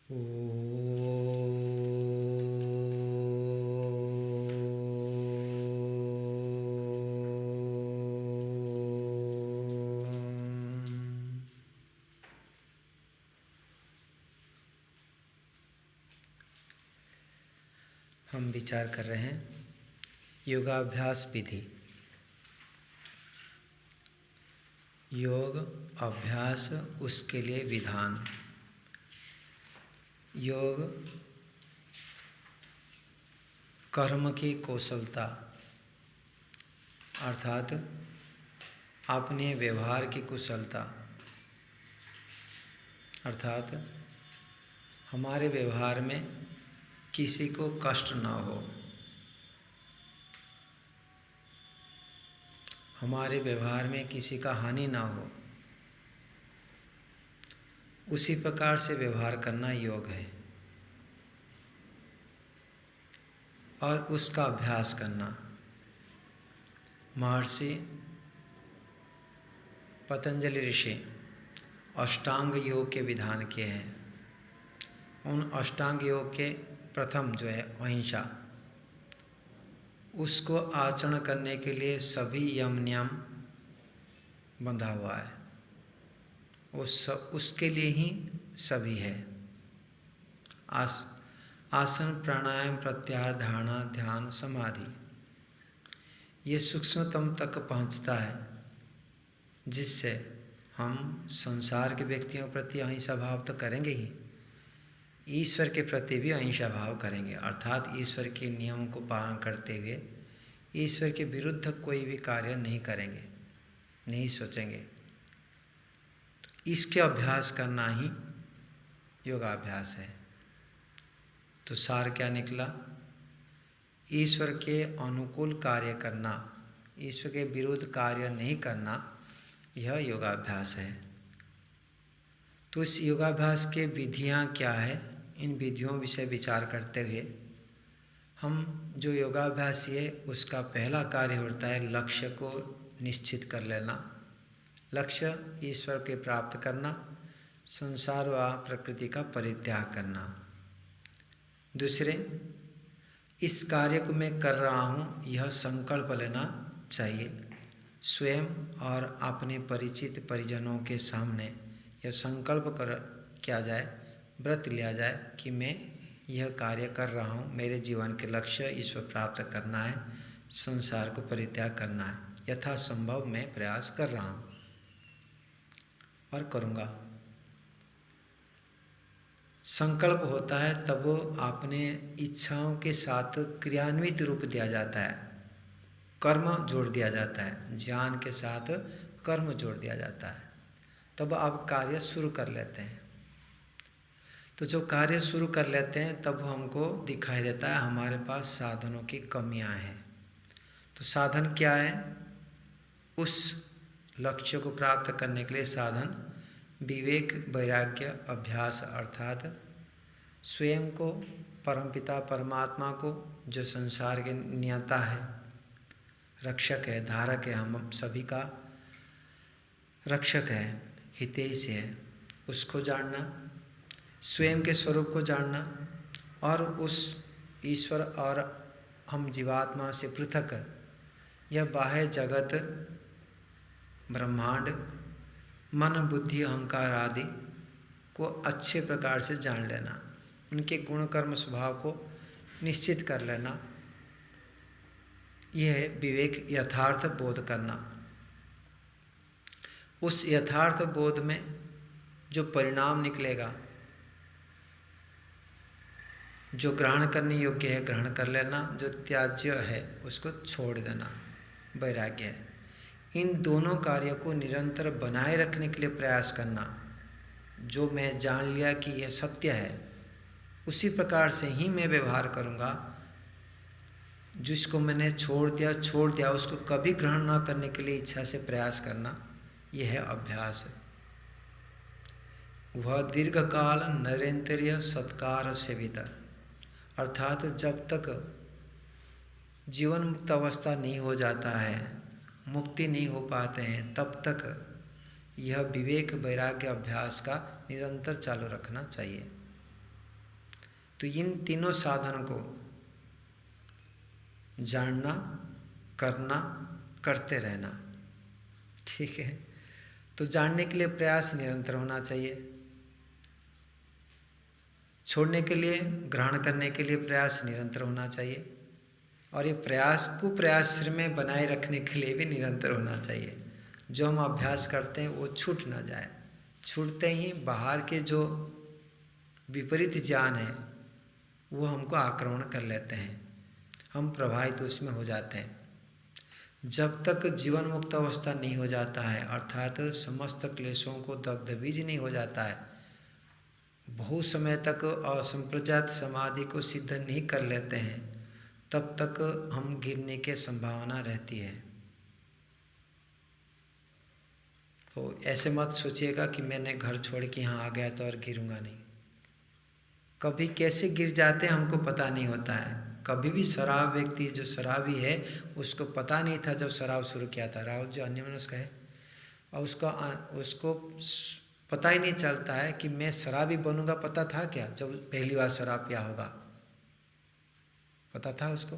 हम विचार कर रहे हैं योगाभ्यास विधि। योग अभ्यास, उसके लिए विधान। योग कर्म की कौशलता अर्थात अपने व्यवहार की कुशलता, अर्थात हमारे व्यवहार में किसी को कष्ट न हो, हमारे व्यवहार में किसी का हानि ना हो, उसी प्रकार से व्यवहार करना योग है और उसका अभ्यास करना। महर्षि पतंजलि ऋषि अष्टांग योग के विधान किए हैं। उन अष्टांग योग के प्रथम जो है अहिंसा, उसको आचरण करने के लिए सभी यम नियम बंधा हुआ है। उसके लिए ही सभी है। आसन, प्राणायाम, प्रत्याहार, धारणा, ध्यान, समाधि, ये सूक्ष्मतम तक पहुंचता है, जिससे हम संसार के व्यक्तियों के प्रति अहिंसा भाव तो करेंगे ही, ईश्वर के प्रति भी अहिंसा भाव करेंगे। अर्थात ईश्वर के नियमों को पालन करते हुए ईश्वर के विरुद्ध कोई भी कार्य नहीं करेंगे, नहीं सोचेंगे। तो इसके अभ्यास करना ही योगाभ्यास है। तो सार क्या निकला? ईश्वर के अनुकूल कार्य करना, ईश्वर के विरुद्ध कार्य नहीं करना, यह योगाभ्यास है। तो इस योगाभ्यास के विधियां क्या है, इन विधियों विषय विचार करते हुए हम जो योगाभ्यासी है उसका पहला कार्य होता है लक्ष्य को निश्चित कर लेना। लक्ष्य ईश्वर के प्राप्त करना, संसार व प्रकृति का परित्याग करना। दूसरे, इस कार्य को मैं कर रहा हूँ यह संकल्प लेना चाहिए। स्वयं और अपने परिचित परिजनों के सामने यह संकल्प किया जाए, व्रत लिया जाए कि मैं यह कार्य कर रहा हूँ, मेरे जीवन के लक्ष्य ईश्वर प्राप्त करना है, संसार को परित्याग करना है, यथासंभव मैं प्रयास कर रहा हूँ और करूँगा। संकल्प होता है तब वो अपने इच्छाओं के साथ क्रियान्वित रूप दिया जाता है, कर्म जोड़ दिया जाता है, ज्ञान के साथ कर्म जोड़ दिया जाता है, तब आप कार्य शुरू कर लेते हैं। तो जो कार्य शुरू कर लेते हैं तब हमको दिखाई देता है हमारे पास साधनों की कमियां हैं। तो साधन क्या है? उस लक्ष्य को प्राप्त करने के लिए साधन विवेक, वैराग्य, अभ्यास, अर्थात स्वयं को, परमपिता परमात्मा को, जो संसार के नियंता है, रक्षक है, धारक है, हम सभी का रक्षक है, हितैषी है, उसको जानना, स्वयं के स्वरूप को जानना और उस ईश्वर और हम जीवात्मा से पृथक यह बाह्य जगत, ब्रह्मांड, मन, बुद्धि, अहंकार आदि को अच्छे प्रकार से जान लेना, उनके गुण, कर्म, स्वभाव को निश्चित कर लेना, यह है विवेक, यथार्थ बोध करना। उस यथार्थ बोध में जो परिणाम निकलेगा, जो ग्रहण करने योग्य है ग्रहण कर लेना, जो त्याज्य है उसको छोड़ देना, वैराग्य है। इन दोनों कार्यों को निरंतर बनाए रखने के लिए प्रयास करना। जो मैं जान लिया कि यह सत्य है, उसी प्रकार से ही मैं व्यवहार करूँगा। जिसको मैंने छोड़ दिया, उसको कभी ग्रहण ना करने के लिए इच्छा से प्रयास करना, यह है अभ्यास। वह दीर्घकाल नरेंद्रिय सत्कार से भीतर, अर्थात जब तक जीवन मुक्त अवस्था नहीं हो जाता है, मुक्ति नहीं हो पाते हैं, तब तक यह विवेक, वैराग्य, अभ्यास का निरंतर चालू रखना चाहिए। तो इन तीनों साधनों को जानना, करना, करते रहना। ठीक है। तो जानने के लिए प्रयास निरंतर होना चाहिए, छोड़ने के लिए, ग्रहण करने के लिए प्रयास निरंतर होना चाहिए, और ये प्रयास को प्रयास में बनाए रखने के लिए भी निरंतर होना चाहिए। जो हम अभ्यास करते हैं वो छूट ना जाए। छूटते ही बाहर के जो विपरीत ज्ञान है वो हमको आक्रमण कर लेते हैं, हम प्रभावित उसमें हो जाते हैं। जब तक जीवन मुक्त अवस्था नहीं हो जाता है, अर्थात समस्त क्लेशों को दग्ध बीज नहीं हो जाता है, बहुत समय तक असंप्रजात समाधि को सिद्ध नहीं कर लेते हैं, तब तक हम गिरने की संभावना रहती है। तो ऐसे मत सोचिएगा कि मैंने घर छोड़ के यहाँ आ गया तो और गिरूंगा नहीं। कभी कैसे गिर जाते हैं हमको पता नहीं होता है। कभी भी शराब व्यक्ति जो शराबी है उसको पता नहीं था जब शराब शुरू किया था, राहुल जो अन्यमनस्क है, और उसको पता ही नहीं चलता है कि मैं शराबी बनूंगा। पता था क्या जब पहली बार शराब पिया होगा? पता था उसको?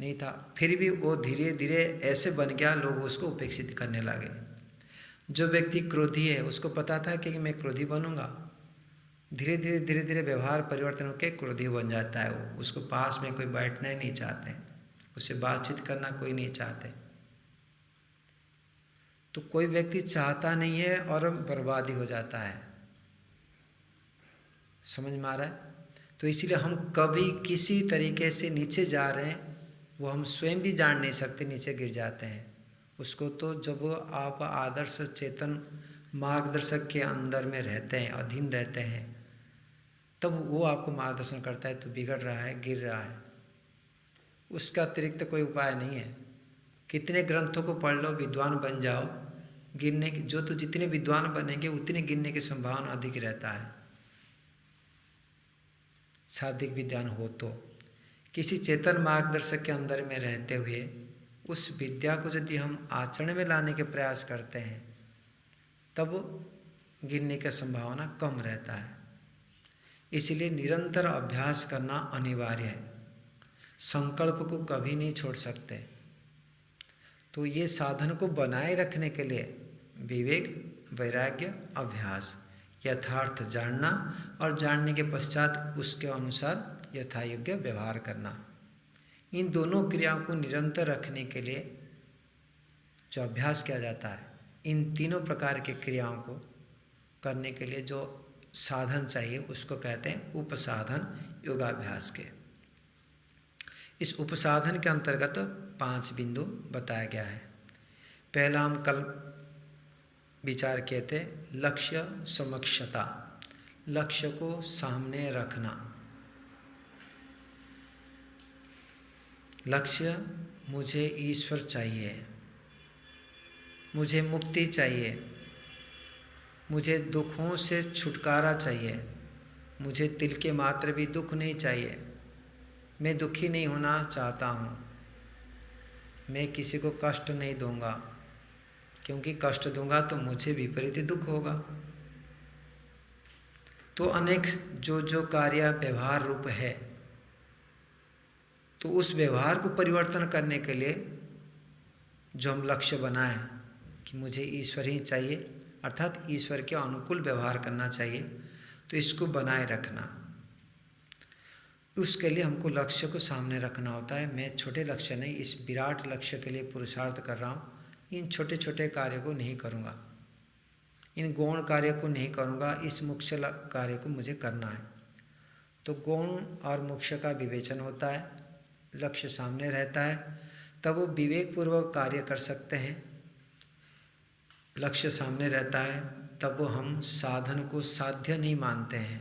नहीं था। फिर भी वो धीरे धीरे ऐसे बन गया, लोग उसको उपेक्षित करने लगे। जो व्यक्ति क्रोधी है उसको पता था कि मैं क्रोधी बनूंगा, धीरे धीरे व्यवहार परिवर्तन होकर क्रोधी बन जाता है। वो उसको पास में कोई बैठना ही नहीं चाहते, उससे बातचीत करना कोई नहीं चाहते। तो कोई व्यक्ति चाहता नहीं है और बर्बादी हो जाता है। समझ में आ रहा है? तो इसीलिए हम कभी किसी तरीके से नीचे जा रहे हैं वो हम स्वयं भी जान नहीं सकते, नीचे गिर जाते हैं। उसको तो जब आप आदर्श चेतन मार्गदर्शक के अंदर में रहते हैं, अधीन रहते हैं, तब वो आपको मार्गदर्शन करता है। तो बिगड़ रहा है, गिर रहा है, उसका अतिरिक्त कोई उपाय नहीं है। कितने ग्रंथों को पढ़ लो, विद्वान बन जाओ, गिरने की जो तो जितने विद्वान बनेंगे उतने गिरने की संभावना अधिक रहता है। शाब्दिक विद्वान हो तो किसी चेतन मार्गदर्शक के अंदर में रहते हुए उस विद्या को यदि हम आचरण में लाने के प्रयास करते हैं तब गिरने की संभावना कम रहता है। इसलिए निरंतर अभ्यास करना अनिवार्य है, संकल्प को कभी नहीं छोड़ सकते। तो ये साधन को बनाए रखने के लिए विवेक, वैराग्य, अभ्यास, यथार्थ जानना और जानने के पश्चात उसके अनुसार यथायोग्य व्यवहार करना, इन दोनों क्रियाओं को निरंतर रखने के लिए जो अभ्यास किया जाता है, इन तीनों प्रकार की क्रियाओं को करने के लिए जो साधन चाहिए उसको कहते हैं उपसाधन योगाभ्यास के। इस उपसाधन के अंतर्गत 5 बिंदु बताया गया है। पहला हम कल विचार किए थे, लक्ष्य समक्षता, लक्ष्य को सामने रखना। लक्ष्य, मुझे ईश्वर चाहिए, मुझे मुक्ति चाहिए, मुझे दुखों से छुटकारा चाहिए, मुझे तिल के मात्र भी दुख नहीं चाहिए, मैं दुखी नहीं होना चाहता हूँ, मैं किसी को कष्ट नहीं दूंगा, क्योंकि कष्ट दूंगा तो मुझे विपरीत दुख होगा। तो अनेक जो कार्य व्यवहार रूप है, तो उस व्यवहार को परिवर्तन करने के लिए जो हम लक्ष्य बनाए कि मुझे ईश्वर ही चाहिए, अर्थात ईश्वर के अनुकूल व्यवहार करना चाहिए, तो इसको बनाए रखना, उसके लिए हमको लक्ष्य को सामने रखना होता है। मैं छोटे लक्ष्य नहीं, इस विराट लक्ष्य के लिए पुरुषार्थ कर रहा हूँ, इन छोटे छोटे कार्यों को नहीं करूँगा, इन गौण कार्य को नहीं करूँगा, इस मुख्य कार्य को मुझे करना है। तो गौण और मुख्य का विवेचन होता है, लक्ष्य सामने रहता है, तब वो विवेकपूर्वक कार्य कर सकते हैं। लक्ष्य सामने रहता है तब वो हम साधन को साध्य नहीं मानते हैं,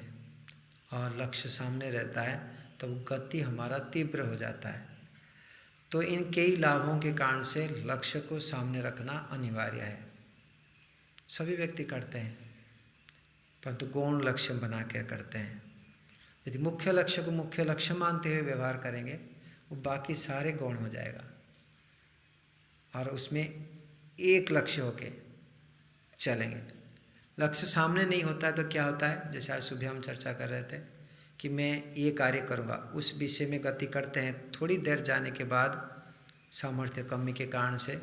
और लक्ष्य सामने रहता है तब गति हमारा तीव्र हो जाता है। तो इन कई लाभों के कारण से लक्ष्य को सामने रखना अनिवार्य है, सभी व्यक्ति करते हैं, परंतु गौण लक्ष्य बना कर करते हैं। यदि मुख्य लक्ष्य को मुख्य लक्ष्य मानते हुए व्यवहार करेंगे, वो बाकी सारे गौण हो जाएगा, और उसमें एक लक्ष्य होके चलेंगे। लक्ष्य सामने नहीं होता है तो क्या होता है, जैसे आज सुबह हम चर्चा कर रहे थे, कि मैं ये कार्य करूँगा, उस विषय में गति करते हैं। थोड़ी देर जाने के बाद सामर्थ्य कमी के कारण से,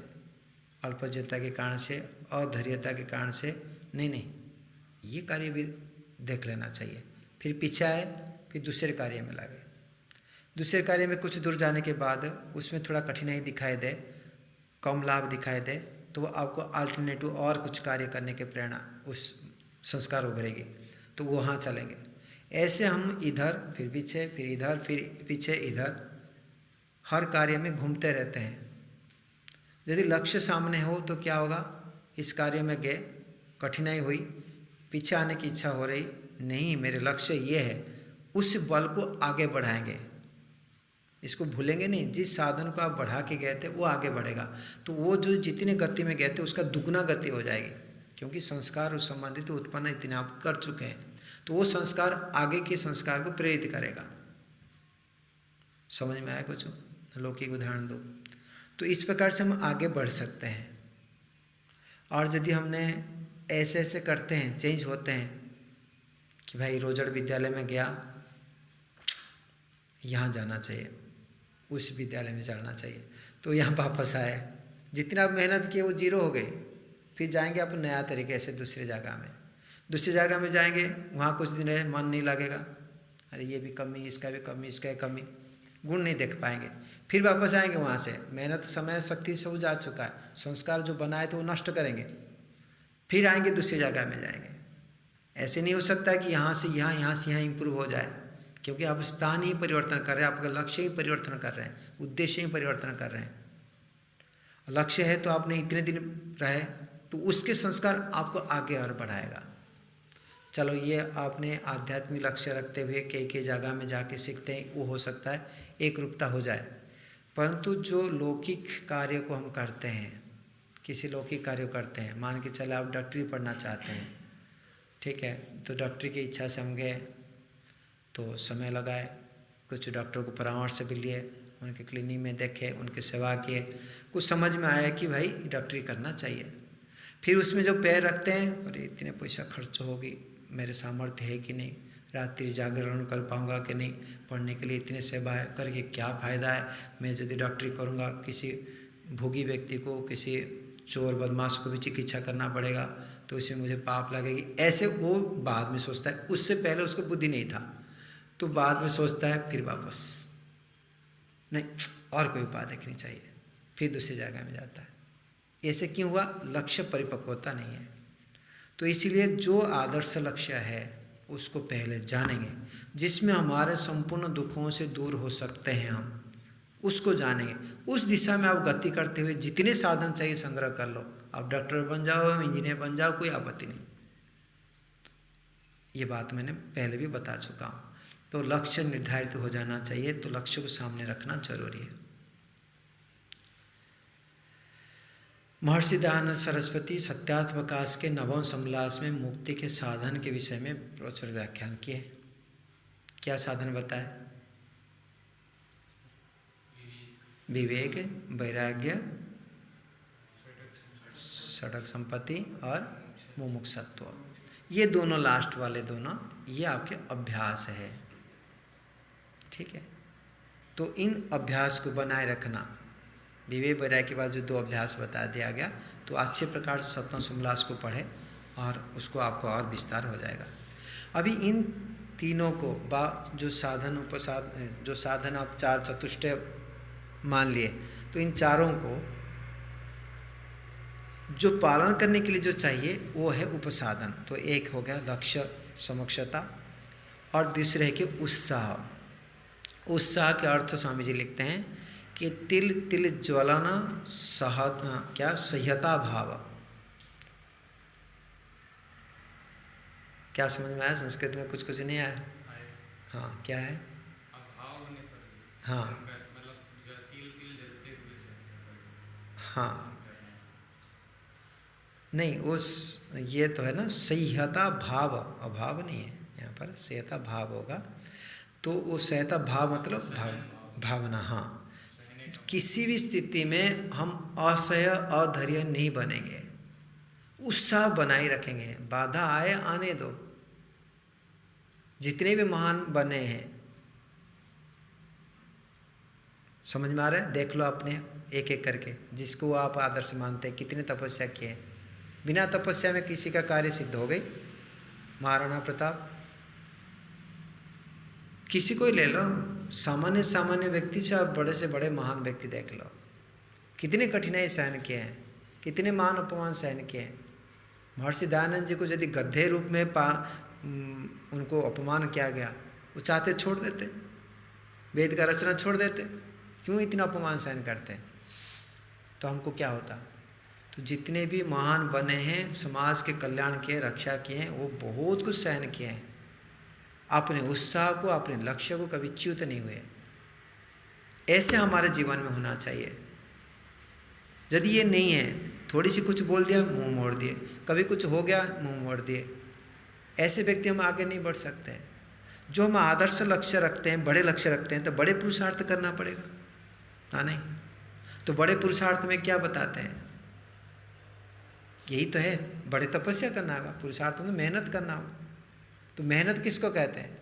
अल्पज्यता के कारण से, अधैर्यता के कारण से नहीं, ये कार्य भी देख लेना चाहिए। फिर पीछे आए, फिर दूसरे कार्य में लगे। दूसरे कार्य में कुछ दूर जाने के बाद उसमें थोड़ा कठिनाई दिखाई दे, कम लाभ दिखाई दे, तो वो आपको अल्टरनेटिव और कुछ कार्य करने के प्रेरणा, उस संस्कार उभरेगी, तो वहाँ चलेंगे। ऐसे हम इधर फिर पीछे, फिर इधर फिर पीछे, इधर हर कार्य में घूमते रहते हैं। यदि लक्ष्य सामने हो तो क्या होगा, इस कार्य में गए, कठिनाई हुई, पीछे आने की इच्छा हो रही, नहीं मेरे लक्ष्य ये है, उस बल को आगे बढ़ाएंगे, इसको भूलेंगे नहीं। जिस साधन को आप बढ़ा के गए थे वो आगे बढ़ेगा, तो वो जो जितने गति में गए थे उसका दुगना गति हो जाएगी, क्योंकि संस्कार उस संबंधित उत्पन्न इतने आप कर चुके हैं, तो वो संस्कार आगे के संस्कार को प्रेरित करेगा। समझ में आया कुछ? लौकिक उदाहरण दो। तो इस प्रकार से हम आगे बढ़ सकते हैं। और यदि हमने ऐसे ऐसे करते हैं, चेंज होते हैं कि भाई रोजड़ विद्यालय में गया, यहाँ जाना चाहिए, उस विद्यालय में जाना चाहिए, तो यहाँ वापस आए, जितना आप मेहनत किए वो जीरो हो गई। फिर जाएंगे आप नया तरीके से दूसरी जगह में, दूसरी जगह में जाएंगे, वहाँ कुछ दिन रहे, मन नहीं लगेगा, अरे ये भी कमी, इसका भी कमी, इसका कमी, गुण नहीं देख पाएंगे। फिर वापस आएंगे वहाँ से, मेहनत समय शक्ति सब जा चुका है, संस्कार जो बनाए तो वो नष्ट करेंगे, फिर आएंगे दूसरी जगह में जाएंगे। ऐसे नहीं हो सकता कि यहाँ से यहाँ, यहाँ से यहाँ इम्प्रूव हो जाए, क्योंकि आप स्थान ही परिवर्तन कर रहे हैं, आपका लक्ष्य ही परिवर्तन कर रहे हैं, उद्देश्य ही परिवर्तन कर रहे हैं। लक्ष्य है तो आपने इतने दिन रहे, तो उसके संस्कार आपको आगे और बढ़ाएगा। चलो ये आपने आध्यात्मिक लक्ष्य रखते हुए कई जगह में जाके सीखते हैं, वो हो सकता है एक रूपता हो जाए, परंतु जो लौकिक कार्य को हम करते हैं, किसी लौकिक कार्य करते हैं, मान के चले आप डॉक्टरी पढ़ना चाहते हैं, ठीक है, तो डॉक्टरी की इच्छा से हम गए, तो समय लगाए, कुछ डॉक्टर को परामर्श भी लिए, उनके क्लिनिक में देखे, उनकी सेवा किए, कुछ समझ में आया कि भाई डॉक्टरी करना चाहिए। फिर उसमें जो पैर रखते हैं, अरे इतने पैसा खर्च होगी, मेरे सामर्थ्य है कि नहीं, रात्रि जागरण कर पाऊँगा कि नहीं, पढ़ने के लिए इतने सेवा करके क्या फ़ायदा है, मैं यदि डॉक्टरी करूँगा किसी भोगी व्यक्ति को, किसी चोर बदमाश को भी चिकित्सा करना पड़ेगा, तो इसमें मुझे पाप लगेगी। ऐसे वो बाद में सोचता है, उससे पहले उसको बुद्धि नहीं था, तो बाद में सोचता है, फिर वापस नहीं और कोई उपाय देखनी चाहिए, फिर दूसरी जगह में जाता है। ऐसे क्यों हुआ? लक्ष्य परिपक्वता नहीं है। तो इसीलिए जो आदर्श लक्ष्य है उसको पहले जानेंगे, जिसमें हमारे संपूर्ण दुखों से दूर हो सकते हैं, हम उसको जानेंगे। उस दिशा में आप गति करते हुए जितने साधन चाहिए संग्रह कर लो, आप डॉक्टर बन जाओ, इंजीनियर बन जाओ, कोई आपत्ति नहीं। ये बात मैंने पहले भी बता चुका हूँ। तो लक्ष्य निर्धारित हो जाना चाहिए, तो लक्ष्य को सामने रखना जरूरी है। महर्षि दयानंद सरस्वती सत्यात्मकाश के नवम समलास में मुक्ति के साधन के विषय में प्रचुर व्याख्यान किए। क्या साधन बताए? विवेक, वैराग्य, षटक संपत्ति और मुमुक्षुत्व, ये दोनों लास्ट वाले दोनों, ये आपके अभ्यास है, ठीक है। तो इन अभ्यास को बनाए रखना, विवेक वैराग्य के बाद जो दो अभ्यास बता दिया गया, तो अच्छे प्रकार से सप्तम समलास को पढ़े और उसको आपको और विस्तार हो जाएगा। अभी इन तीनों को जो साधन उपसाधन, जो साधन आप चार चतुष्टय मान लिए, तो इन चारों को जो पालन करने के लिए जो चाहिए वो है उपसाधन। तो एक हो गया लक्ष्य समक्षता, और दूसरे है कि उत्साह। उत्साह के अर्थ स्वामी जी लिखते हैं कि तिल तिल ज्वलन सह्यता भाव। क्या समझ में आया? संस्कृत में कुछ कुछ नहीं आया? हाँ, क्या है? हाँ हाँ, नहीं उस ये तो है ना, सह्यता भाव, अभाव नहीं है यहाँ पर, सह्यता भाव होगा। तो वो सह्यता भाव मतलब भावना। हाँ, किसी भी स्थिति में हम असह्य अधैर्य नहीं बनेंगे, उत्साह बनाए रखेंगे, बाधा आए आने दो, जितने भी महान बने हैं, समझ में आ रहा है? देख लो अपने एक एक करके, जिसको आप आदर्श मानते हैं, कितने तपस्या किए हैं। बिना तपस्या में किसी का कार्य सिद्ध हो गई? महाराणा प्रताप, किसी को ही ले लो, सामान्य सामान्य व्यक्ति से बड़े महान व्यक्ति देख लो, कितने कठिनाई सहन किए हैं, कितने मान अपमान सहन किए हैं। महर्षि दयानंद जी को यदि गधे रूप में उनको अपमान किया गया, वो चाहते छोड़ देते, वेद का रचना छोड़ देते, क्यों इतना अपमान सहन करते हैं? तो हमको क्या होता? तो जितने भी महान बने हैं, समाज के कल्याण के रक्षा किए हैं, वो बहुत कुछ सहन किए हैं। अपने उत्साह को, अपने लक्ष्य को कभी च्युत नहीं हुए। ऐसे हमारे जीवन में होना चाहिए। यदि ये नहीं है, थोड़ी सी कुछ बोल दिया मुंह मोड़ दिए, कभी कुछ हो गया मुंह मोड़ दिए, ऐसे व्यक्ति हम आगे नहीं बढ़ सकते हैं। जो हम आदर्श लक्ष्य रखते हैं, बड़े लक्ष्य रखते हैं, तो बड़े पुरुषार्थ करना पड़ेगा। हाँ नहीं? तो बड़े पुरुषार्थ में क्या बताते हैं? यही तो है, बड़े तपस्या करना होगा, पुरुषार्थ में मेहनत करना होगा। तो मेहनत किसको कहते हैं?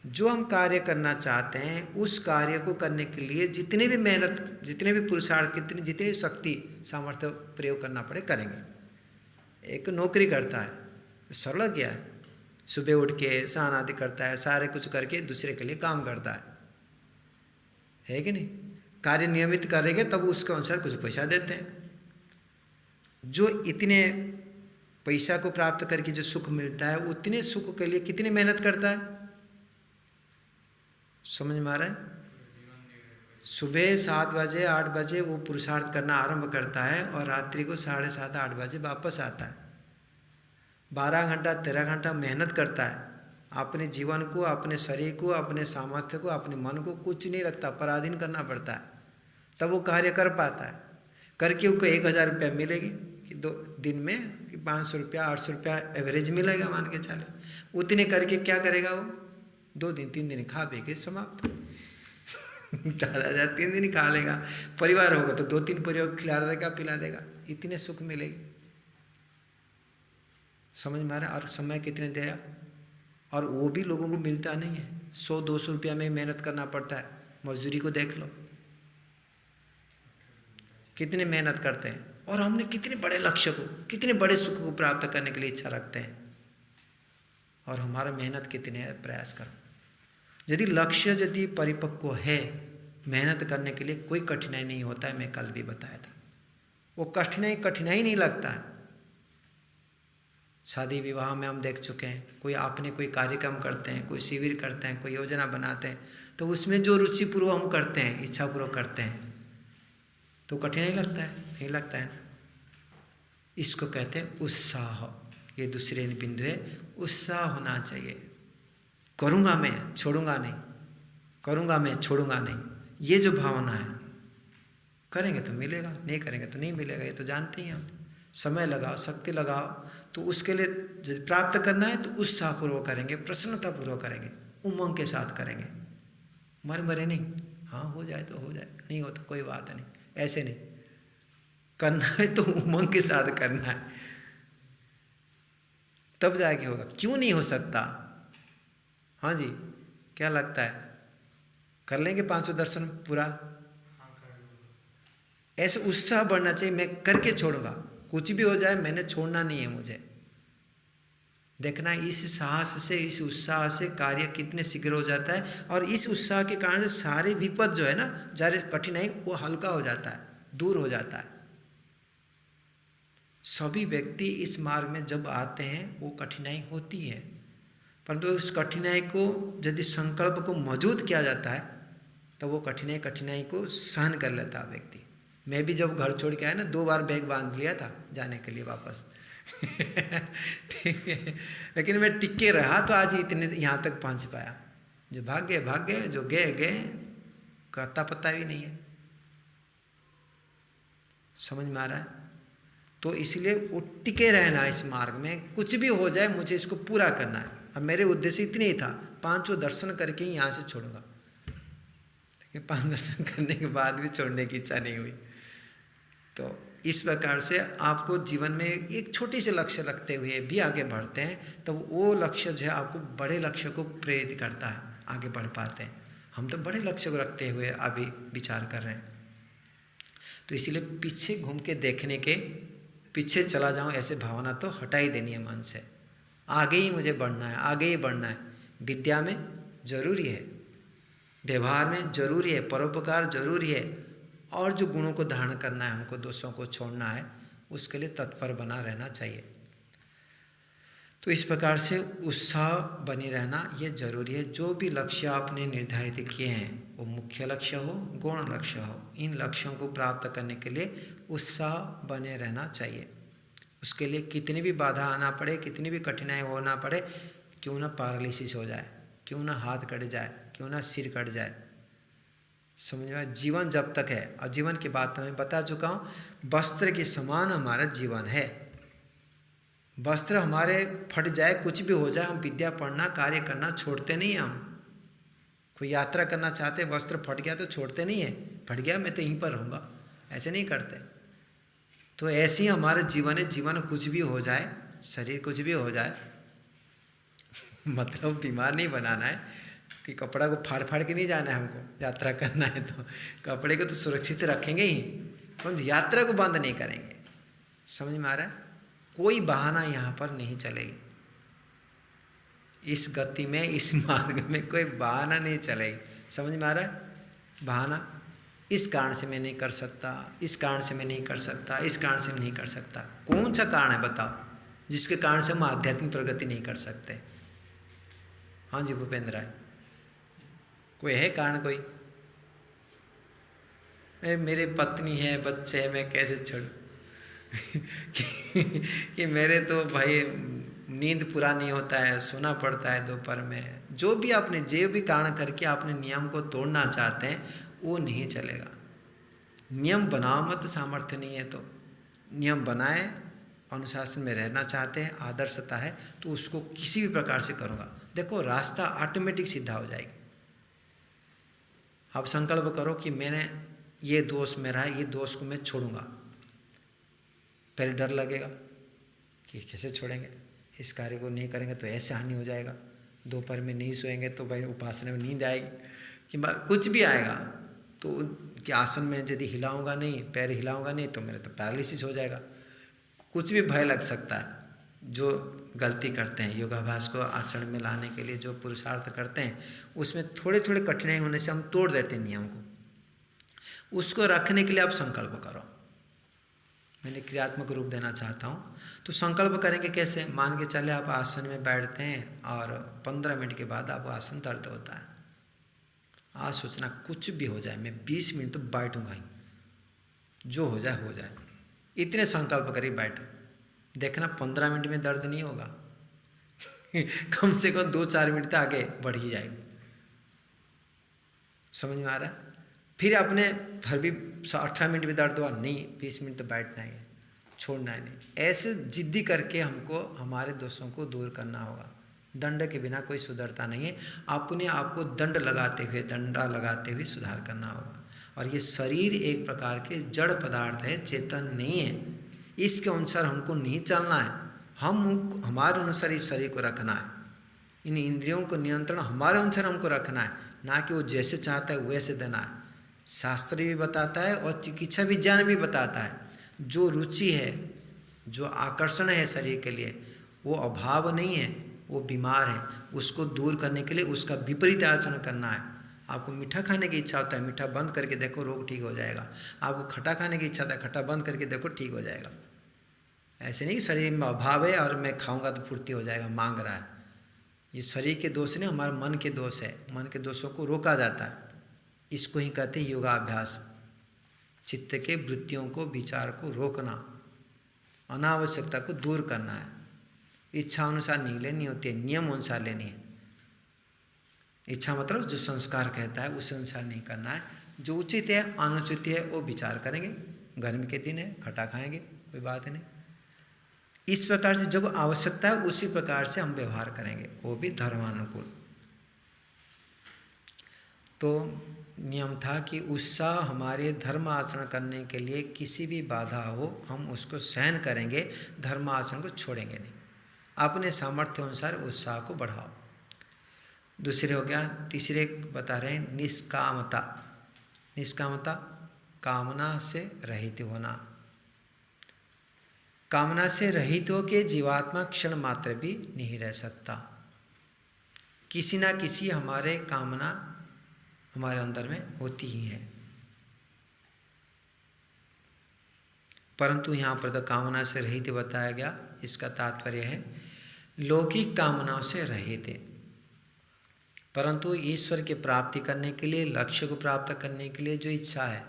जो हम कार्य करना चाहते हैं, उस कार्य को करने के लिए जितने भी मेहनत, जितने भी पुरुषार्थ, जितनी भी शक्ति सामर्थ्य प्रयोग करना पड़े, करेंगे। एक नौकरी करता है, सरल क्या है, सुबह उठ के स्नान आदि करता है, सारे कुछ करके दूसरे के लिए काम करता है कि नहीं? कार्य नियमित करेंगे तब उसके अनुसार कुछ पैसा देते हैं। जो इतने पैसा को प्राप्त करके जो सुख मिलता है, उतने सुख के लिए कितनी मेहनत करता है? समझ में आ रहा है? सुबह 7 बजे 8 बजे वो पुरुषार्थ करना आरंभ करता है और रात्रि को 7:30 8 बजे वापस आता है। 12 घंटा 13 घंटा मेहनत करता है। अपने जीवन को, अपने शरीर को, अपने सामर्थ्य को, अपने मन को कुछ नहीं रखता, पराधीन करना पड़ता है, तब वो कार्य कर पाता है। करके उसको 1000 रुपया मिलेगी कि 2 दिन में, कि 500 रुपया 800 रुपया एवरेज मिलेगा, मान के चले। उतने करके क्या करेगा वो? 2 दिन 3 दिन खा पी के समाप्त। ज़्यादा 3 दिन ही खा लेगा। परिवार होगा तो 2-3 परिवार खिला देगा, पिला देगा, इतने सुख मिलेगी। समझ में आ रहा है? और समय कितने देगा? और वो भी लोगों को मिलता नहीं है। 100-200 रुपया में मेहनत करना पड़ता है। मजदूरी को देख लो, कितनी मेहनत करते हैं। और हमने कितने बड़े लक्ष्य को, कितने बड़े सुख को प्राप्त करने के लिए इच्छा रखते हैं, और हमारा मेहनत कितने है, प्रयास करो। यदि लक्ष्य यदि परिपक्व है, मेहनत करने के लिए कोई कठिनाई नहीं होता है। मैं कल भी बताया था, वो कठिनाई नहीं लगता है। शादी विवाह में हम देख चुके हैं, कोई आपने कोई कार्यक्रम करते हैं, कोई शिविर करते हैं, कोई योजना बनाते हैं, तो उसमें जो रुचिपूर्वक हम करते हैं, इच्छापूर्वक करते हैं, तो कठिनाई लगता है? नहीं लगता है ना। इसको कहते हैं उत्साह। ये दूसरे बिंदु है, उत्साह होना चाहिए। करूँगा मैं, छोड़ूंगा नहीं, करूँगा मैं, छोड़ूंगा नहीं, ये जो भावना है, करेंगे तो मिलेगा, नहीं करेंगे तो नहीं मिलेगा, ये तो जानते ही हम। समय लगाओ, शक्ति लगाओ, तो उसके लिए यदि प्राप्त करना है तो उत्साहपूर्वक करेंगे, प्रसन्नतापूर्वक करेंगे, उमंग के साथ करेंगे। मरे नहीं, हाँ हो जाए तो हो जाए, नहीं हो तो कोई बात नहीं, ऐसे नहीं करना है। तो उमंग के साथ करना है, तब जाके होगा। क्यों नहीं हो सकता? हाँ जी, क्या लगता है? कर लेंगे 5 दर्शन पूरा? ऐसे उत्साह बढ़ना चाहिए, मैं करके छोड़ूंगा, कुछ भी हो जाए मैंने छोड़ना नहीं है। मुझे देखना इस साहस से, इस उत्साह से कार्य कितने शीघ्र हो जाता है, और इस उत्साह के कारण से सारे विपद जो है ना, सारे कठिनाई, वो हल्का हो जाता है, दूर हो जाता है। सभी व्यक्ति इस मार्ग में जब आते हैं, वो कठिनाई होती है, परंतु उस कठिनाई को यदि संकल्प को मजबूत किया जाता है, तो वो कठिनाई को सहन कर लेता है व्यक्ति। मैं भी जब घर छोड़ के आया ना, 2 बार बैग बांध लिया था जाने के लिए वापस। ठीक है, लेकिन मैं टिके रहा तो आज इतने यहाँ तक पहुँच पाया। जो भाग गए, जो गए, करता पता भी नहीं है। समझ में आ रहा है? तो इसलिए वो टिके रहना इस मार्ग में, कुछ भी हो जाए मुझे इसको पूरा करना है। अब मेरे उद्देश्य इतने ही था, 5 दर्शन करके ही यहाँ से छोड़ूंगा। लेकिन 5 दर्शन करने के बाद भी छोड़ने की इच्छा नहीं हुई। तो इस प्रकार से आपको जीवन में एक छोटी सी लक्ष्य रखते हुए भी आगे बढ़ते हैं तो वो लक्ष्य जो है आपको बड़े लक्ष्य को प्रेरित करता है, आगे बढ़ पाते हैं। हम तो बड़े लक्ष्य को रखते हुए अभी विचार कर रहे हैं, तो इसीलिए पीछे घूम के देखने के, पीछे चला जाऊं ऐसे भावना तो हटा ही देनी है मन से। आगे ही मुझे बढ़ना है, आगे ही बढ़ना है। विद्या में जरूरी है, व्यवहार में जरूरी है, परोपकार जरूरी है, और जो गुणों को धारण करना है, हमको दोषों को छोड़ना है, उसके लिए तत्पर बना रहना चाहिए। तो इस प्रकार से उत्साह बने रहना ये जरूरी है। जो भी लक्ष्य आपने निर्धारित किए हैं, वो मुख्य लक्ष्य हो, गौण लक्ष्य हो, इन लक्ष्यों को प्राप्त करने के लिए उत्साह बने रहना चाहिए। उसके लिए कितनी भी बाधा आना पड़े, कितनी भी कठिनाई होना पड़े, क्यों ना पैरालिसिस हो जाए, क्यों ना हाथ कट जाए, क्यों ना सिर कट जाए, समझ में। जीवन जब तक है, और जीवन की बात मैं बता चुका हूँ, वस्त्र के समान हमारा जीवन है। वस्त्र हमारे फट जाए, कुछ भी हो जाए, हम विद्या पढ़ना, कार्य करना छोड़ते नहीं हैं। हम कोई यात्रा करना चाहते, वस्त्र फट गया तो छोड़ते नहीं है, फट गया मैं तो यहीं पर रहूँगा, ऐसे नहीं करते। तो ऐसे ही हमारा जीवन है। जीवन कुछ भी हो जाए, शरीर कुछ भी हो जाए, मतलब बीमार नहीं बनाना है कि कपड़ा को फाड़ फाड़ के नहीं जाना है। हमको यात्रा करना है तो कपड़े को तो सुरक्षित रखेंगे ही, परंतु यात्रा को बंद नहीं करेंगे। समझ में आ रहा है? कोई बहाना यहाँ पर नहीं चलेगी। इस गति में, इस मार्ग में कोई बहाना नहीं चलेगी। समझ में आ रहा है? बहाना इस कारण से मैं नहीं कर सकता, इस कारण से मैं नहीं कर सकता, इस कारण से मैं नहीं कर सकता। कौन सा कारण है बताओ जिसके कारण से हम आध्यात्मिक प्रगति नहीं कर सकते? हाँ जी भूपेंद्र राय, कोई है कारण? कोई मेरे पत्नी है, बच्चे हैं, मैं कैसे छोड़ूं? कि मेरे तो भाई नींद पूरा नहीं होता है, सोना पड़ता है दोपहर में। जो भी कारण करके आपने नियम को तोड़ना चाहते हैं, वो नहीं चलेगा। नियम बनाओ मत, सामर्थ्य नहीं है तो नियम बनाए। अनुशासन में रहना चाहते हैं, आदर्शता है, तो उसको किसी भी प्रकार से करूँगा। देखो रास्ता ऑटोमेटिक सीधा हो जाएगा। आप संकल्प करो कि मैंने ये दोष मेरा है, ये दोष को मैं छोड़ूंगा। पहले डर लगेगा कि कैसे छोड़ेंगे, इस कार्य को नहीं करेंगे तो ऐसे हानि हो जाएगा, दोपहर में नहीं सोएंगे तो भाई उपासना में नींद आएगी, कि कुछ भी आएगा तो कि आसन में यदि हिलाऊंगा नहीं, पैर हिलाऊंगा नहीं तो मेरा तो पैरालिसिस हो जाएगा। कुछ भी भय लग सकता है। जो गलती करते हैं, योगाभ्यास को आचरण में लाने के लिए जो पुरुषार्थ करते हैं, उसमें थोड़े थोड़े कठिनाई होने से हम तोड़ देते हैं नियम को। उसको रखने के लिए आप संकल्प करो। मैंने क्रियात्मक रूप देना चाहता हूँ। तो संकल्प करेंगे कैसे? मान के चले आप आसन में बैठते हैं और 15 मिनट के बाद आपको आसन दर्द होता है। आज सोचना कुछ भी हो जाए, मैं 20 मिनट तो बैठूंगा ही, जो हो जाए हो जाए। इतने संकल्प करिए, बैठो, देखना 15 मिनट में दर्द नहीं होगा। कम से कम 2-4 मिनट तक आगे बढ़ ही जाएगी। समझ में आ रहा है? फिर अपने फिर भी 18 मिनट में दर्द हुआ, नहीं 20 मिनट तो बैठना ही है, छोड़ना ही नहीं। ऐसे जिद्दी करके हमको हमारे दोषों को दूर करना होगा। दंड के बिना कोई सुधरता नहीं है। अपने आप को दंड लगाते हुए, डंडा लगाते हुए सुधार करना होगा। और ये शरीर एक प्रकार के जड़ पदार्थ है, चेतन नहीं है। इसके अनुसार हमको नहीं चलना है। हमारे अनुसार इस शरीर को रखना है। इन इंद्रियों को नियंत्रण हमारे अनुसार हमको रखना है, ना कि वो जैसे चाहता है वैसे देना है। शास्त्र भी बताता है और चिकित्सा विज्ञान भी बताता है, जो रुचि है, जो आकर्षण है शरीर के लिए, वो अभाव नहीं है, वो बीमार है। उसको दूर करने के लिए उसका विपरीत आचरण करना है। आपको मीठा खाने की इच्छा होता है, मीठा बंद करके देखो, रोग ठीक हो जाएगा। आपको खट्टा खाने की इच्छा होता है, खट्टा बंद करके देखो, ठीक हो जाएगा। ऐसे नहीं कि शरीर में अभाव है और मैं खाऊंगा तो फुर्ती हो जाएगा, मांग रहा है। ये शरीर के दोष नहीं, हमारे मन के दोष है। मन के दोषों को रोका जाता है। इसको ही कहते हैं योगाभ्यास। चित्त के वृत्तियों को, विचार को रोकना, अनावश्यकता को दूर करना है। इच्छा अनुसार नहीं लेनी होती है, नियम अनुसार लेनी है। इच्छा मतलब जो संस्कार कहता है उस अनुसार नहीं करना है। जो उचित है, अनुचित है, वो विचार करेंगे। गर्मी के दिन है, खट्टा खाएंगे, कोई बात नहीं। इस प्रकार से जब आवश्यकता है उसी प्रकार से हम व्यवहार करेंगे, वो भी धर्मानुकूल। तो तो नियम था कि उत्साह हमारे धर्म आचरण करने के लिए किसी भी बाधा हो हम उसको सहन करेंगे, धर्म आचरण को छोड़ेंगे नहीं। अपने सामर्थ्य अनुसार उत्साह को बढ़ाओ। दूसरे हो गया, तीसरे बता रहे हैं निष्कामता। निष्कामता कामना से रहित होना। कामना से रहित हो के जीवात्मा क्षण मात्र भी नहीं रह सकता। किसी ना किसी हमारे कामना हमारे अंदर में होती ही है, परंतु यहाँ पर तो कामना से रहित बताया गया। इसका तात्पर्य है लौकिक कामनाओं से रहित है, परंतु ईश्वर की प्राप्ति करने के लिए, लक्ष्य को प्राप्त करने के लिए जो इच्छा है,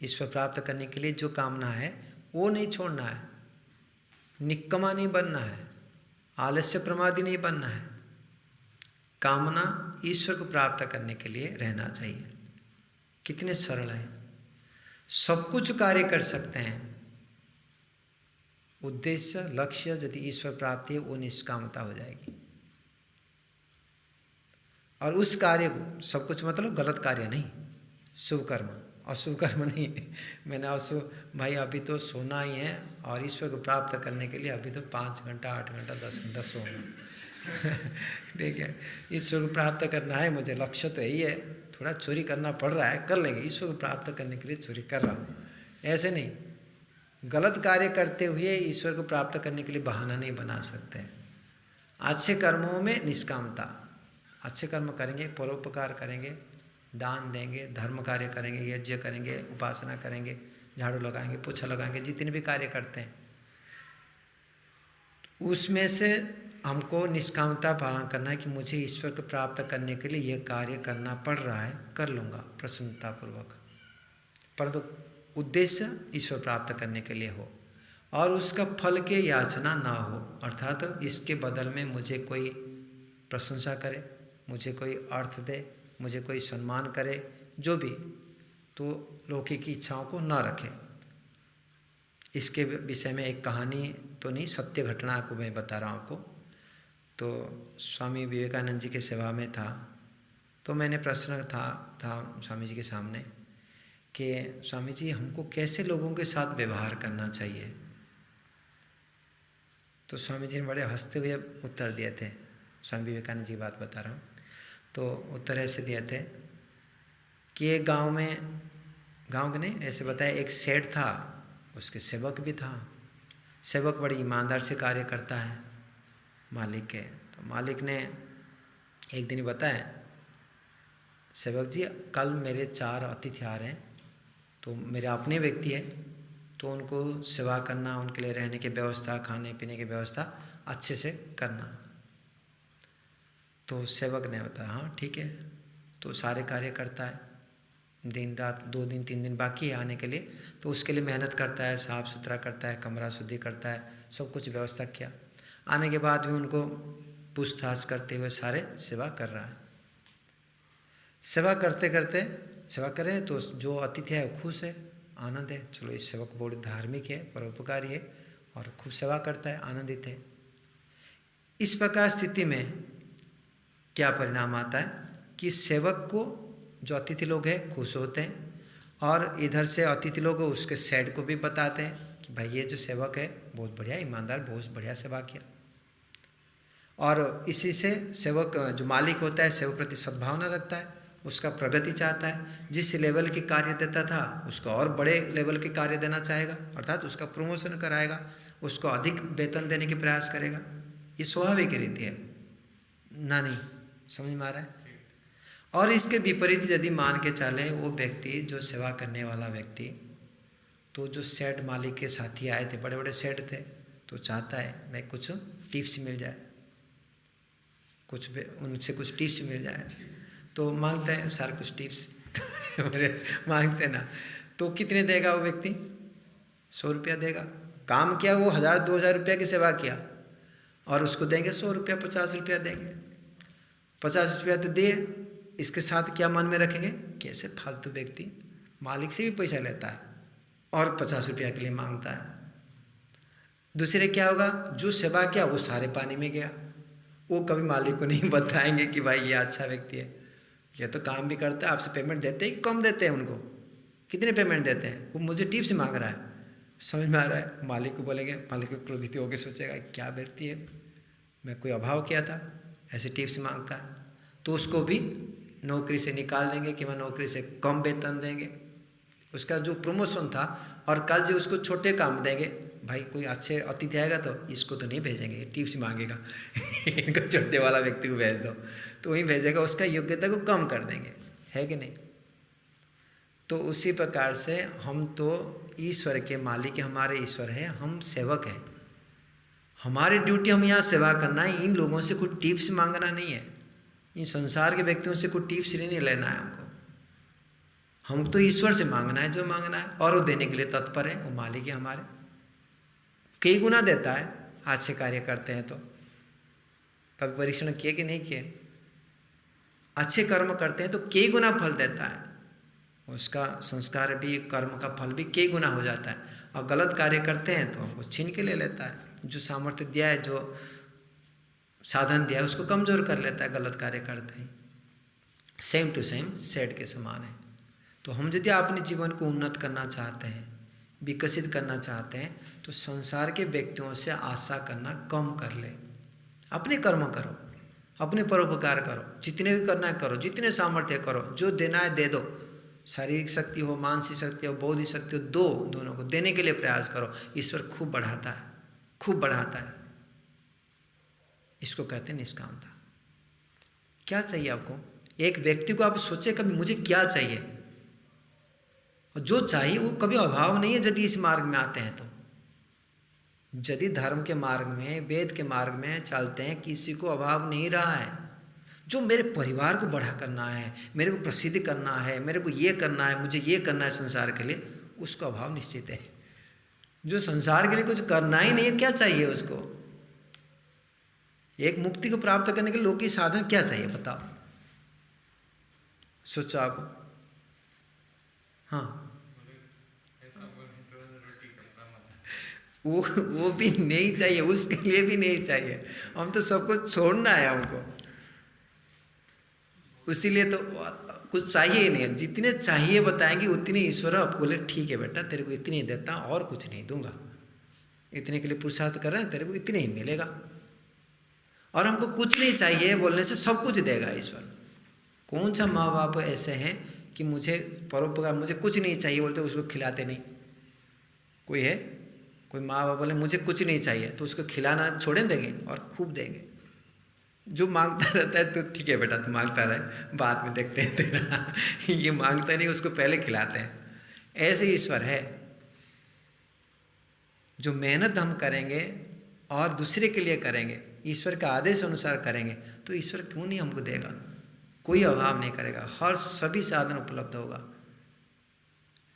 ईश्वर प्राप्त करने के लिए जो कामना है वो नहीं छोड़ना है, निक्कमा नहीं बनना है, आलस्य प्रमादी नहीं बनना है। कामना ईश्वर को प्राप्त करने के लिए रहना चाहिए। कितने सरल है, सब कुछ कार्य कर सकते हैं। उद्देश्य लक्ष्य यदि ईश्वर प्राप्ति है वो निष्कामता हो जाएगी। और उस कार्य को, सब कुछ मतलब गलत कार्य नहीं, शुभ कर्म, अशुभ कर्म नहीं। मैंने अशुभ भाई अभी तो सोना ही है और ईश्वर को प्राप्त करने के लिए अभी तो 5 घंटा 8 घंटा 10 घंटा सोना। ठीक है, ईश्वर को प्राप्त करना है मुझे, लक्ष्य तो यही है, थोड़ा चोरी करना पड़ रहा है, कर लेंगे, ईश्वर को प्राप्त करने के लिए चोरी कर रहा हूँ, ऐसे नहीं। गलत कार्य करते हुए ईश्वर को प्राप्त करने के लिए बहाना नहीं बना सकते। अच्छे कर्मों में निष्कामता, अच्छे कर्म करेंगे, परोपकार करेंगे, दान देंगे, धर्म कार्य करेंगे, यज्ञ करेंगे, उपासना करेंगे, झाड़ू लगाएंगे, पोछा लगाएंगे, जितने भी कार्य करते हैं उसमें से हमको निष्कामता पालन करना है कि मुझे ईश्वर को प्राप्त करने के लिए यह कार्य करना पड़ रहा है, कर लूँगा प्रसन्नतापूर्वक, परंतु उद्देश्य ईश्वर प्राप्त करने के लिए हो और उसका फल के याचना ना हो। अर्थात इसके बदल में मुझे कोई प्रशंसा करे, मुझे कोई अर्थ दे, मुझे कोई सम्मान करे, जो भी, तो लौकिक इच्छाओं को ना रखे। इसके विषय में एक कहानी तो नहीं, सत्य घटना को मैं बता रहा हूँ आपको। तो स्वामी विवेकानंद जी के सेवा में था, तो मैंने प्रश्न था स्वामी जी के सामने कि स्वामी जी हमको कैसे लोगों के साथ व्यवहार करना चाहिए। तो स्वामी जी ने बड़े हंसते हुए उत्तर दिए थे। स्वामी विवेकानंद जी की बात बता रहा हूँ। तो उत्तर ऐसे दिए थे कि एक गांव के नहीं, ऐसे बताया, एक सेठ था, उसके सेवक भी था। सेवक बड़ी ईमानदार से कार्य करता है मालिक के। तो मालिक ने एक दिन बताया, सेवक जी कल मेरे 4 अतिथि आ रहे हैं, तो मेरे अपने व्यक्ति है, तो उनको सेवा करना, उनके लिए रहने की व्यवस्था, खाने पीने की व्यवस्था अच्छे से करना। तो सेवक ने बताया हाँ ठीक है। तो सारे कार्य करता है, दिन रात 2 दिन 3 दिन बाकी है आने के लिए, तो उसके लिए मेहनत करता है, साफ़ सुथरा करता है, कमरा शुद्धि करता है, सब कुछ व्यवस्था किया। आने के बाद भी उनको पूछताछ करते हुए सारे सेवा कर रहा है। सेवा करते करते सेवा करे तो जो अतिथि है वो खुश है, आनंद है, चलो इस सेवक बहुत धार्मिक है, परोपकारी है और खूब सेवा करता है, आनंदित है। इस प्रकार स्थिति में क्या परिणाम आता है कि सेवक को जो अतिथि लोग हैं खुश होते हैं और इधर से अतिथि लोग उसके सेठ को भी बताते हैं कि भाई ये जो सेवक है बहुत बढ़िया, ईमानदार, बहुत बढ़िया सेवा किया। और इसी से सेवक जो मालिक होता है सेवक प्रति सद्भावना रखता है, उसका प्रगति चाहता है, जिस लेवल के कार्य देता था उसको और बड़े लेवल के कार्य देना चाहेगा, अर्थात उसका प्रमोशन कराएगा, उसको अधिक वेतन देने के प्रयास करेगा। ये स्वाभाविक रीति है ना, नहीं समझ में आ रहा है। और इसके विपरीत यदि मान के चले वो व्यक्ति जो सेवा करने वाला व्यक्ति, तो जो सेठ मालिक के साथी आए थे, बड़े बड़े सेठ थे, तो चाहता है मैं कुछ टिप्स मिल जाए, उनसे कुछ टिप्स मिल जाए, तो मांगते हैं सर कुछ टिप्स मांगते ना, तो कितने देगा वो व्यक्ति? 100 रुपया देगा। काम किया वो 1000-2000 रुपया की सेवा किया और उसको देंगे 100 रुपया, 50 रुपया देंगे। 50 रुपया तो दिए, इसके साथ क्या मन में रखेंगे, कैसे फालतू व्यक्ति मालिक से भी पैसा लेता है और 50 रुपया के लिए मांगता है। दूसरे क्या होगा, जो सेवा किया वो सारे पानी में गया, वो कभी मालिक को नहीं बताएंगे कि भाई ये अच्छा व्यक्ति है, ये तो काम भी करता है, आपसे पेमेंट देते हैं कि कम देते हैं उनको? कितने पेमेंट देते हैं? वो मुझे टिप्स मांग रहा है। समझ में आ रहा है? मालिक को बोलेंगे, मालिक को क्रोधित होकर सोचेगा क्या व्यक्ति है, मैं कोई अभाव किया था, ऐसे टिप्स मांगता है। तो उसको भी नौकरी से निकाल देंगे कि वह नौकरी से कम वेतन देंगे, उसका जो प्रमोशन था। और कल जो उसको छोटे काम देंगे, भाई कोई अच्छे अतिथि आएगा तो इसको तो नहीं भेजेंगे, ये टिप्स मांगेगा इनको छोटे वाला व्यक्ति को भेज दो, तो वहीं भेजेगा, उसका योग्यता को कम कर देंगे, है कि नहीं? तो उसी प्रकार से हम तो ईश्वर के मालिक, हमारे ईश्वर हैं, हम सेवक हैं। हमारी ड्यूटी, हम यहाँ सेवा करना है, इन लोगों से कोई टिप्स मांगना नहीं है, इन संसार के व्यक्तियों से कोई टिप्स नहीं लेना है हमको। हम तो ईश्वर से मांगना है जो मांगना है, और वो देने के लिए तत्पर है, वो मालिक है हमारे। कई गुना देता है, अच्छे कार्य करते हैं तो। कभी परीक्षण किए कि नहीं किए? अच्छे कर्म करते हैं तो कई गुना फल देता है, उसका संस्कार भी, कर्म का फल भी कई गुना हो जाता है। और गलत कार्य करते हैं तो हमको छीन के ले लेता है, जो सामर्थ्य दिया है, जो साधन दिया है, उसको कमज़ोर कर लेता है गलत कार्य करते हैं। सेम टू सेम सेड के समान है। तो हम यदि अपने जीवन को उन्नत करना चाहते हैं, विकसित करना चाहते हैं, तो संसार के व्यक्तियों से आशा करना कम कर ले। अपने कर्म करो, अपने परोपकार करो, जितने भी करना है करो, जितने सामर्थ्य करो, जो देना है दे दो। शारीरिक शक्ति हो, मानसिक शक्ति हो, बौद्धिक शक्ति हो, दोनों को देने के लिए प्रयास करो। ईश्वर खूब बढ़ाता है, खूब बढ़ाता है। इसको कहते हैं निष्कामता। क्या चाहिए आपको? एक व्यक्ति को आप सोचे कभी मुझे क्या चाहिए, और जो चाहिए वो कभी अभाव नहीं है यदि इस मार्ग में आते हैं तो। यदि धर्म के मार्ग में, वेद के मार्ग में चलते हैं, किसी को अभाव नहीं रहा है। जो मेरे परिवार को बड़ा करना है, मेरे को प्रसिद्ध करना है, मेरे को ये करना है, मुझे ये करना है संसार के लिए, उसका अभाव निश्चित है। जो संसार के लिए कुछ करना ही नहीं है, क्या चाहिए उसको? एक मुक्ति को प्राप्त करने के लिए लौकिक साधन क्या चाहिए बताओ? सोचो आप। हाँ, वो भी नहीं चाहिए, उसके लिए भी नहीं चाहिए। हम तो सबको छोड़ना है हमको, इसीलिए तो कुछ चाहिए ही नहीं। जितने चाहिए बताएंगे उतने ईश्वर आप बोले ठीक है बेटा, तेरे को इतनी देता और कुछ नहीं दूंगा, इतने के लिए पुरुषार्थ कर रहे हैं, तेरे को इतने ही मिलेगा। और हमको कुछ नहीं चाहिए बोलने से सब कुछ देगा ईश्वर। कौन सा माँ बाप ऐसे हैं कि मुझे परोपकार, मुझे कुछ नहीं चाहिए बोलते उसको खिलाते नहीं? कोई है? कोई माँ बाप बोले मुझे कुछ नहीं चाहिए तो उसको खिलाना छोड़े देंगे और खूब देंगे। जो मांगता रहता है तो ठीक है बेटा तू मांगता रहे, बाद में देखते हैं तेरा ये मांगता नहीं, उसको पहले खिलाते हैं। ऐसे ईश्वर है। जो मेहनत हम करेंगे और दूसरे के लिए करेंगे, ईश्वर का आदेश अनुसार करेंगे, तो ईश्वर क्यों नहीं हमको देगा? कोई अभाव नहीं करेगा, हर सभी साधन उपलब्ध होगा।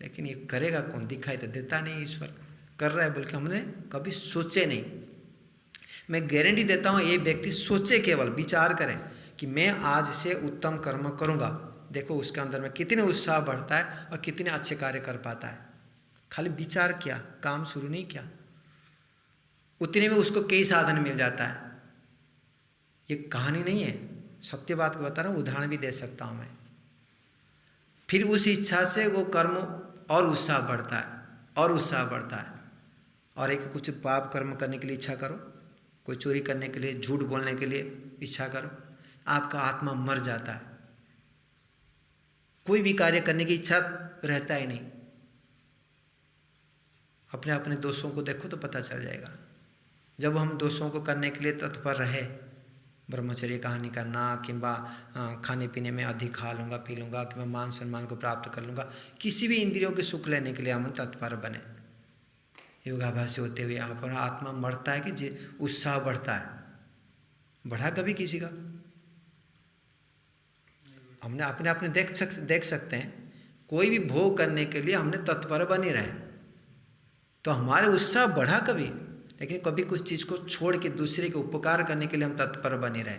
लेकिन ये करेगा कौन? दिखाई तो देता नहीं ईश्वर कर रहा है, बल्कि हमने कभी सोचे नहीं। मैं गारंटी देता हूँ, ये व्यक्ति सोचे, केवल विचार करें कि मैं आज से उत्तम कर्म करूँगा, देखो उसके अंदर में कितने उत्साह बढ़ता है और कितने अच्छे कार्य कर पाता है। खाली विचार किया, काम शुरू नहीं किया, उतने में उसको कई साधन मिल जाता है। ये कहानी नहीं है, सत्य बात को बता रहा हूँ, उदाहरण भी दे सकता हूँ मैं। फिर उस इच्छा से वो कर्म और उत्साह बढ़ता है, और उत्साह बढ़ता है। और एक कुछ पाप कर्म करने के लिए इच्छा करो, कोई चोरी करने के लिए, झूठ बोलने के लिए इच्छा करो, आपका आत्मा मर जाता है। कोई भी कार्य करने की इच्छा रहता ही नहीं। अपने अपने दोषों को देखो तो पता चल जाएगा। जब हम दोषों को करने के लिए तत्पर रहे, ब्रह्मचर्य का हानि करना, किंवा खाने पीने में अधिक खा लूँगा पी लूँगा, कि मैं मान सम्मान को प्राप्त कर लूँगा, किसी भी इंद्रियों के सुख लेने के लिए हम तत्पर बने, योगाभ्यास होते हुए अपना आत्मा मरता है कि उत्साह बढ़ता है? बढ़ा कभी किसी का? हमने अपने अपने देख सकते हैं। कोई भी भोग करने के लिए हमने तत्पर बने रहे तो हमारे उत्साह बढ़ा कभी? लेकिन कभी कुछ चीज़ को छोड़ के दूसरे के उपकार करने के लिए हम तत्पर बने रहे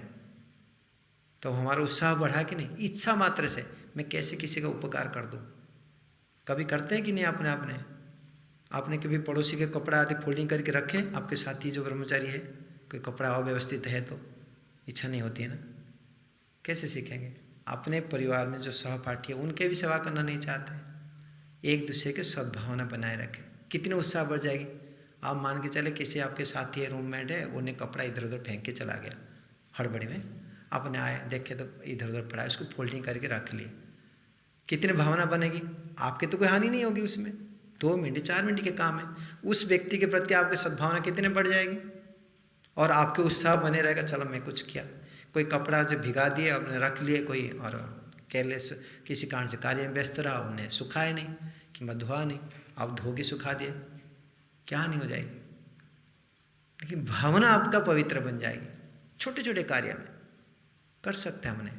तो हमारा उत्साह बढ़ा कि नहीं? इच्छा मात्र से मैं कैसे किसी का उपकार कर दूं, कभी करते हैं कि नहीं? आपने कभी पड़ोसी के कपड़ा आदि फोल्डिंग करके रखे? आपके साथी जो ब्रह्मचारी है, कोई कपड़ा अव्यवस्थित है तो इच्छा नहीं होती है ना? कैसे सीखेंगे? अपने परिवार में जो सहपाठी है उनके भी सेवा करना नहीं चाहते। एक दूसरे के सद्भावना बनाए रखें, कितनी उत्साह बढ़ जाएगी। आप मान के चले किसी आपके साथी है, रूममेट है, उन्हें कपड़ा इधर उधर फेंक के चला गया हड़बड़ी में, अपने आए देखे तो इधर उधर पड़ा है, उसको फोल्डिंग करके रख लिए, कितनी भावना बनेगी। आपके तो कोई हानि नहीं होगी उसमें, 2 मिनट 4 मिनट के काम है, उस व्यक्ति के प्रति आपकी सद्भावना कितने बढ़ जाएगी और आपके उत्साह बने रहेगा। चलो मैं कुछ किया, कोई कपड़ा जो भिगा दिए आपने रख लिए, कोई और केयरलेस किसी कारण से कार्य में व्यस्त रहा, उन्हें सुखाए नहीं कि धोआ नहीं, आप धो के सुखा दिए, क्या नहीं हो जाएगी। लेकिन भावना आपका पवित्र बन जाएगी, छोटे छोटे कार्य में कर सकते हैं हमने।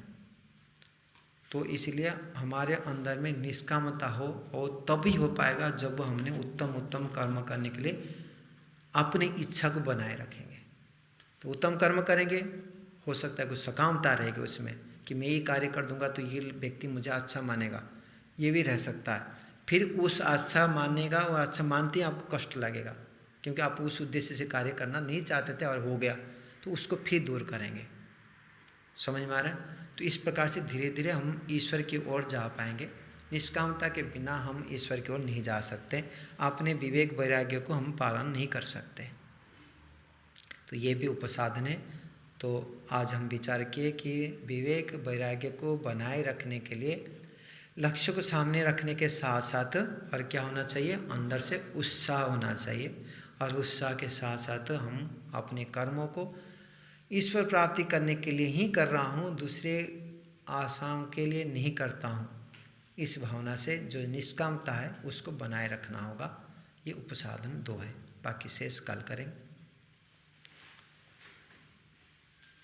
तो इसलिए हमारे अंदर में निष्कामता हो, और तभी हो पाएगा जब हमने उत्तम उत्तम कर्म करने के लिए अपनी इच्छा को बनाए रखेंगे। तो उत्तम कर्म करेंगे, हो सकता है कुछ सकामता रहेगी उसमें कि मैं ये कार्य कर दूंगा तो ये व्यक्ति मुझे अच्छा मानेगा, ये भी रह सकता है। फिर उस अच्छा मानेगा और अच्छा मानते ही आपको कष्ट लगेगा, क्योंकि आप उस उद्देश्य से कार्य करना नहीं चाहते थे और हो गया, तो उसको फिर दूर करेंगे। समझ में आ रहा है। तो इस प्रकार से धीरे धीरे हम ईश्वर की ओर जा पाएंगे। निष्कामता के बिना हम ईश्वर की ओर नहीं जा सकते, अपने विवेक वैराग्य को हम पालन नहीं कर सकते। तो ये भी उपसाधन है। तो आज हम विचार किए कि विवेक वैराग्य को बनाए रखने के लिए लक्ष्य को सामने रखने के साथ साथ और क्या होना चाहिए, अंदर से उत्साह होना चाहिए, और उत्साह के साथ साथ हम अपने कर्मों को ईश्वर प्राप्ति करने के लिए ही कर रहा हूँ, दूसरे आशाओं के लिए नहीं करता हूँ। इस भावना से जो निष्कामता है उसको बनाए रखना होगा। ये उपसाधन 2 है, बाकी शेष कल करेंगे।